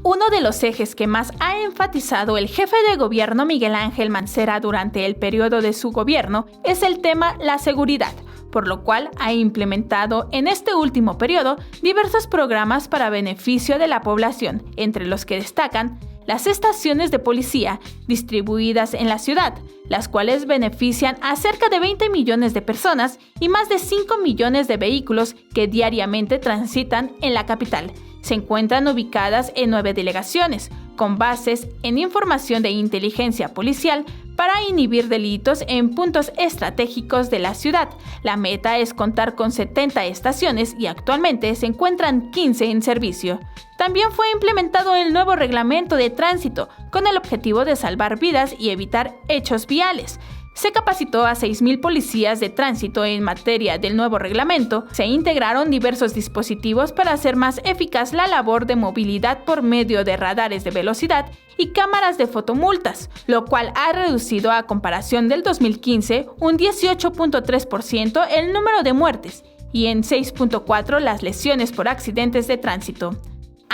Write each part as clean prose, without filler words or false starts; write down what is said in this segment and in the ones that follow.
Uno de los ejes que más ha enfatizado el jefe de gobierno Miguel Ángel Mancera durante el periodo de su gobierno es el tema la seguridad, por lo cual ha implementado en este último periodo diversos programas para beneficio de la población, entre los que destacan las estaciones de policía distribuidas en la ciudad, las cuales benefician a cerca de 20 millones de personas y más de 5 millones de vehículos que diariamente transitan en la capital. Se encuentran ubicadas en 9 delegaciones, con bases en información de inteligencia policial para inhibir delitos en puntos estratégicos de la ciudad. La meta es contar con 70 estaciones y actualmente se encuentran 15 en servicio. También fue implementado el nuevo reglamento de tránsito con el objetivo de salvar vidas y evitar hechos viales. Se capacitó a 6.000 policías de tránsito en materia del nuevo reglamento. Se integraron diversos dispositivos para hacer más eficaz la labor de movilidad por medio de radares de velocidad y cámaras de fotomultas, lo cual ha reducido a comparación del 2015 un 18.3% el número de muertes y en 6.4% las lesiones por accidentes de tránsito.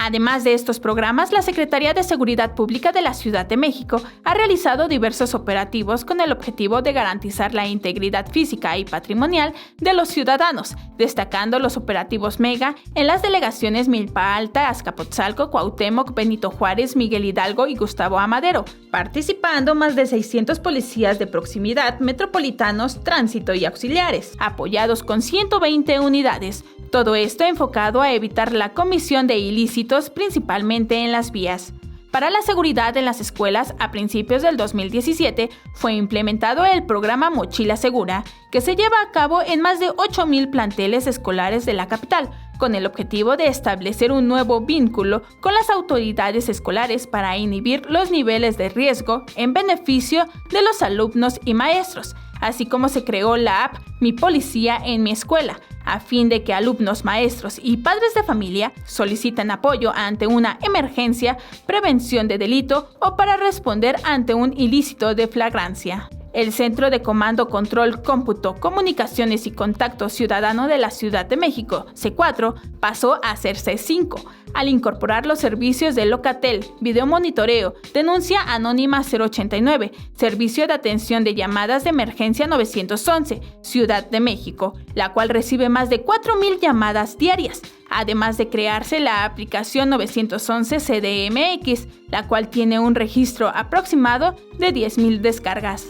Además de estos programas, la Secretaría de Seguridad Pública de la Ciudad de México ha realizado diversos operativos con el objetivo de garantizar la integridad física y patrimonial de los ciudadanos, destacando los operativos Mega en las delegaciones Milpa Alta, Azcapotzalco, Cuauhtémoc, Benito Juárez, Miguel Hidalgo y Gustavo Amadero, participando más de 600 policías de proximidad, metropolitanos, tránsito y auxiliares, apoyados con 120 unidades. Todo esto enfocado a evitar la comisión de ilícitos, principalmente en las vías. Para la seguridad en las escuelas, a principios del 2017 fue implementado el programa Mochila Segura, que se lleva a cabo en más de 8.000 planteles escolares de la capital, con el objetivo de establecer un nuevo vínculo con las autoridades escolares para inhibir los niveles de riesgo en beneficio de los alumnos y maestros, así como se creó la app Mi Policía en mi Escuela, a fin de que alumnos, maestros y padres de familia soliciten apoyo ante una emergencia, prevención de delito o para responder ante un ilícito de flagrancia. El Centro de Comando, Control, Cómputo, Comunicaciones y Contacto Ciudadano de la Ciudad de México, C4, pasó a ser C5, al incorporar los servicios de Locatel, videomonitoreo, denuncia anónima 089, servicio de atención de llamadas de emergencia 911, Ciudad de México, la cual recibe más de 4.000 llamadas diarias, además de crearse la aplicación 911 CDMX, la cual tiene un registro aproximado de 10.000 descargas.